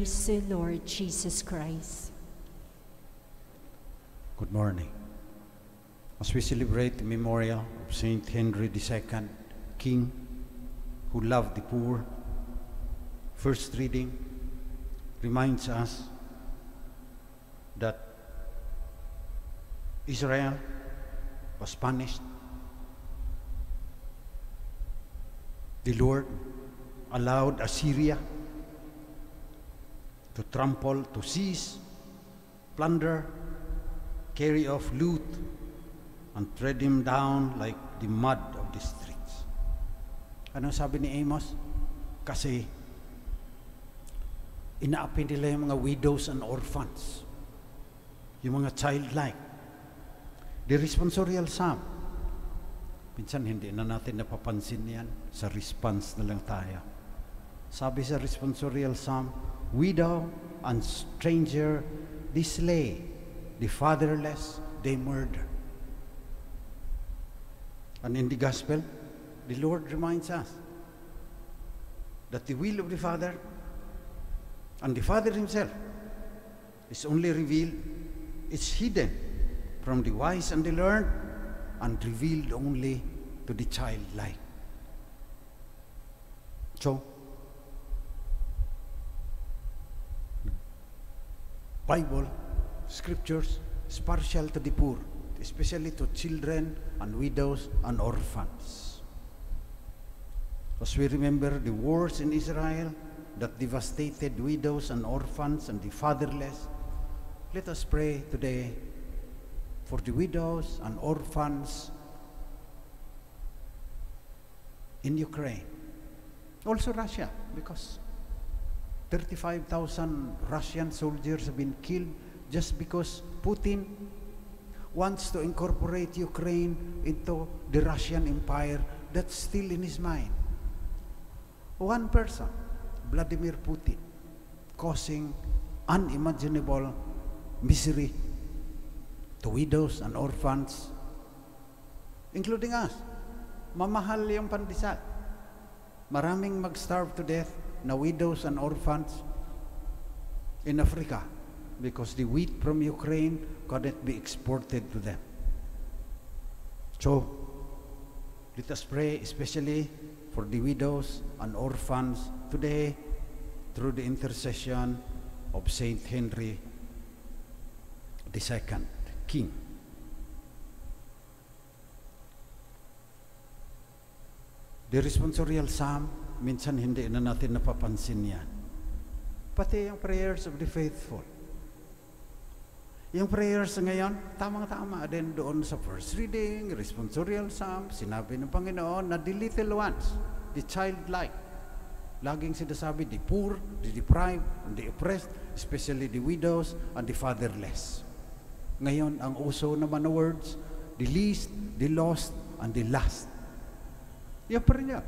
Praise the Lord Jesus Christ. Good morning. As we celebrate the memorial of Saint Henry II, King, who loved the poor, first reading reminds us that Israel was punished. The Lord allowed Assyria to trample, to seize, plunder, carry off loot, and tread him down like the mud of the streets. Ano sabi ni Amos? Kasi inaapi nila yung mga widows and orphans, yung mga childlike. The responsorial psalm, minsan hindi na natin napapansin yan, sa response na lang tayo. Sabi sa responsorial psalm, widow and stranger they slay, the fatherless they murder. And in the gospel, the Lord reminds us that the will of the Father and the Father himself is only revealed, it's hidden from the wise and the learned, and revealed only to the childlike. So, Bible, scriptures, is partial to the poor, especially to children and widows and orphans. As we remember the wars in Israel that devastated widows and orphans and the fatherless, let us pray today for the widows and orphans in Ukraine. Also Russia, because 35,000 Russian soldiers have been killed just because Putin wants to incorporate Ukraine into the Russian Empire. That's still in his mind. One person, Vladimir Putin, causing unimaginable misery to widows and orphans, including us. Mamahal yung pandesal. Maraming mag-starve to death na widows and orphans in Africa because the wheat from Ukraine cannot be exported to them. So, let us pray especially for the widows and orphans today through the intercession of Saint Henry II, King. The responsorial psalm, minsan hindi na natin napapansin yan. Pati yung prayers of the faithful. Yung prayers ngayon, tamang-tama din doon sa first reading, responsorial psalm, sinabi ng Panginoon na the little ones, the childlike. Laging sinasabi, the poor, the deprived, and the oppressed, especially the widows and the fatherless. Ngayon, ang uso naman na words, the least, the lost, and the last. Yan pa rin yan.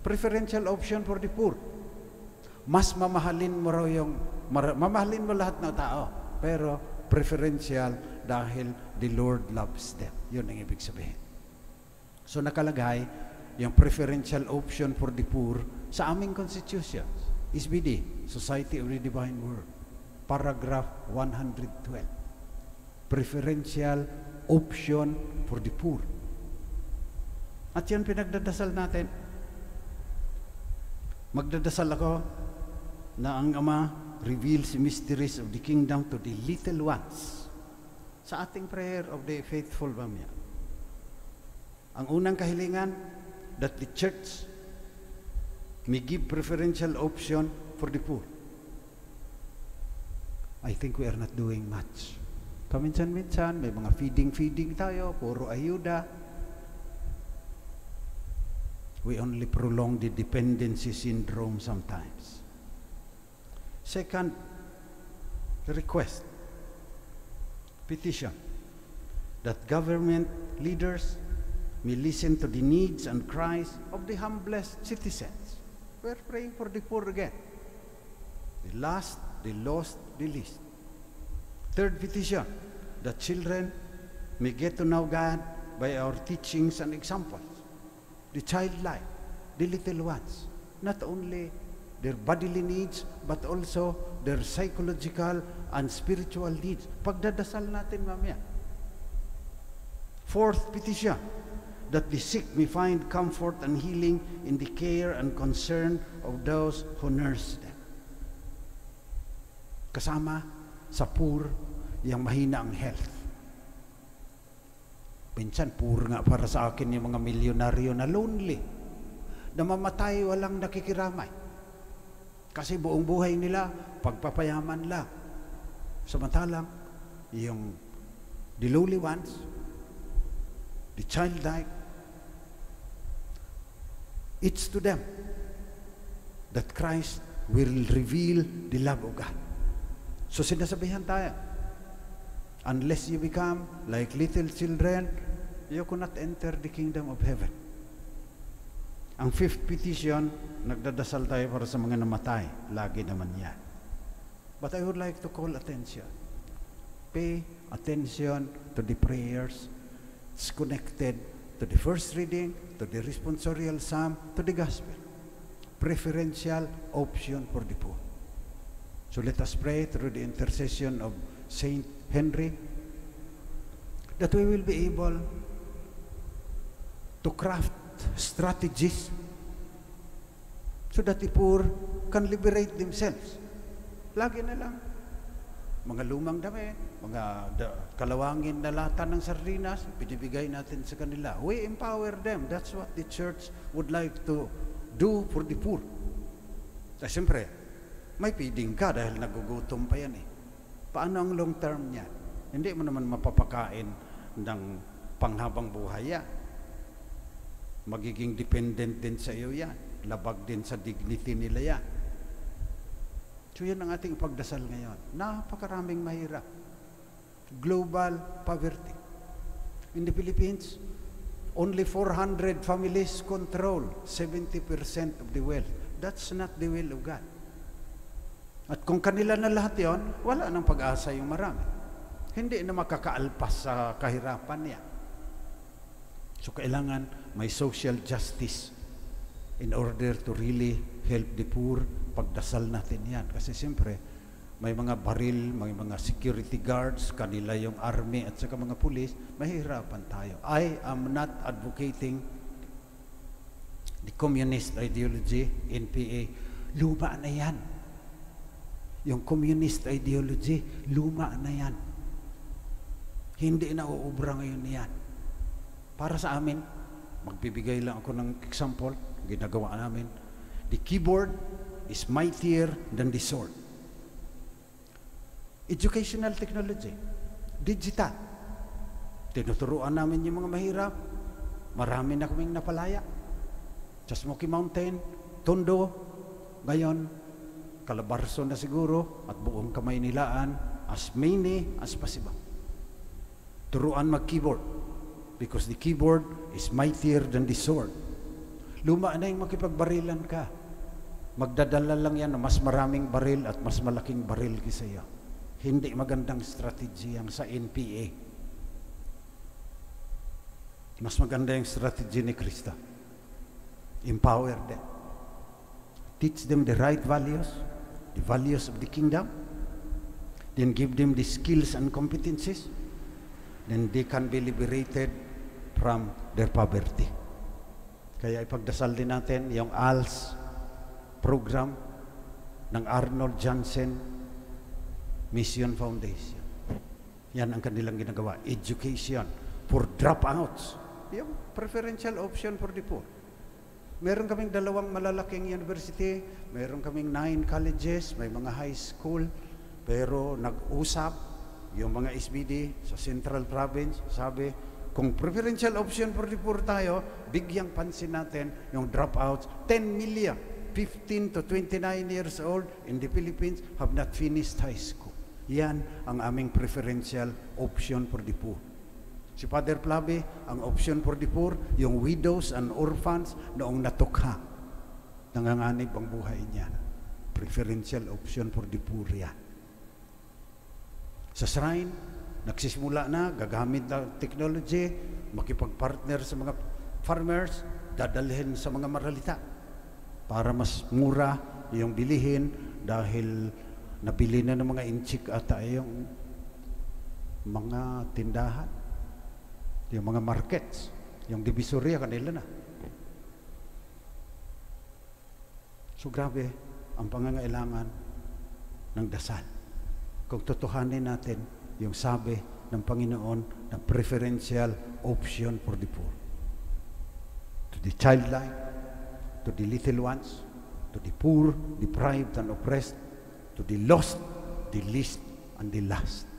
Preferential option for the poor. Mas mamahalin mo raw yung, mamahalin mo lahat ng tao, pero preferential dahil the Lord loves them. Yun ang ibig sabihin. So nakalagay yung preferential option for the poor sa aming constitution. SBD, Society of the Divine Word, paragraph 112. Preferential option for the poor. At yan pinagdadasal natin. Magdadasal ako na ang Ama reveals the mysteries of the kingdom to the little ones. Sa ating prayer of the faithful mamaya. Ang unang kahilingan, that the church may give preferential option for the poor. I think we are not doing much. Paminsan-minsan, may mga feeding tayo, puro ayuda. We only prolong the dependency syndrome sometimes. Second, request, petition, that government leaders may listen to the needs and cries of the humblest citizens. We're praying for the poor again. The last, the lost, the least. Third petition, that children may get to know God by our teachings and examples. The childlike, the little ones, not only their bodily needs, but also their psychological and spiritual needs. Pagdadasal natin mamaya. Fourth petition, that the sick may find comfort and healing in the care and concern of those who nurse them. Kasama sa poor, yung mahina ang health. Minsan, poor nga para sa akin yung mga milyonaryo na lonely, na mamatay walang nakikiramay. Kasi buong buhay nila, pagpapayaman lang. Samantalang, yung the lowly ones, the childlike, it's to them that Christ will reveal the love of God. So sinasabihan tayo, unless you become like little children, you cannot enter the kingdom of heaven. Ang fifth petition, nagdadasal tayo para sa mga namatay. Lagi naman yan. But I would like to call attention. Pay attention to the prayers. It's connected to the first reading, to the responsorial psalm, to the gospel. Preferential option for the poor. So let us pray through the intercession of Saint Henry that we will be able to craft strategies so that the poor can liberate themselves. Lagi na lang, mga lumang damit, mga kalawangin na lata ng sardinas, pinibigay natin sa kanila. We empower them. That's what the church would like to do for the poor. Siyempre, may feeding ka dahil nagugutom pa yan eh. Paano ang long term niya? Hindi mo naman mapapakain ng panghabang buhay yan. Magiging dependent din sa iyo yan. Labag din sa dignity nila yan. So yan ang ating pagdasal ngayon. Napakaraming mahirap. Global poverty. In the Philippines, only 400 families control 70% of the wealth. That's not the will of God. At kung kanila na lahat yon, wala nang pag-asa yung marami. Hindi na makakaalpas sa kahirapan niya. So kailangan may social justice in order to really help the poor. Pagdasal natin yan. Kasi siyempre, may mga baril, may mga security guards, kanila yung army at saka mga pulis, mahirapan tayo. I am not advocating the communist ideology, NPA. Luma na yan. Yung communist ideology, luma na yan. Hindi na uubra ngayon yan. Para sa amin, magbibigay lang ako ng example, ginagawa namin. The keyboard is mightier than the sword. Educational technology, digital. Tinuturuan namin yung mga mahirap. Marami na kaming napalaya. Sa Smoky Mountain, Tondo, ngayon, Calabarzon na siguro, at buong Kamay Nilaan, as many as possible. Turuan mag-keyboard, because the keyboard is mightier than the sword. Luma na yung makipagbarilan ka. Magdadala lang yan na mas maraming baril at mas malaking baril kaysa iyo. Hindi magandang strategy ang sa NPA. Mas maganda yung strategy ni Kristo. Empower them. Teach them the right values, the values of the kingdom, then give them the skills and competencies, then they can be liberated from their poverty. Kaya ipagdasal din natin yung ALS program ng Arnold Janssen Mission Foundation. Yan ang kanilang ginagawa. Education for dropouts. Yung preferential option for the poor. Meron kaming 2 malalaking university, meron kaming 9 colleges, may mga high school, pero nag-usap yung mga SBD sa Central Province, sabi, kung preferential option for the poor tayo, bigyang pansin natin yung dropouts. 10 million, 15 to 29 years old in the Philippines have not finished high school. Yan ang aming preferential option for the poor. Si Father Plabe, ang option for the poor, yung widows and orphans noong natukha. Nanganganib ang buhay niya. Preferential option for the poor yan. Sa shrine, nagsisimula na, gagamit ng technology, makipag-partner sa mga farmers, dadalhin sa mga maralita para mas mura yung bilihin dahil Nabili na ng mga inchik ata yung mga tindahan, yung mga markets, yung divisoria kanila na. So grabe ang pangangailangan ng dasal. Kung totohanin natin yung sabi ng Panginoon na preferential option for the poor. To the childlike, to the little ones, to the poor, deprived and oppressed, to the lost, the least, and the last.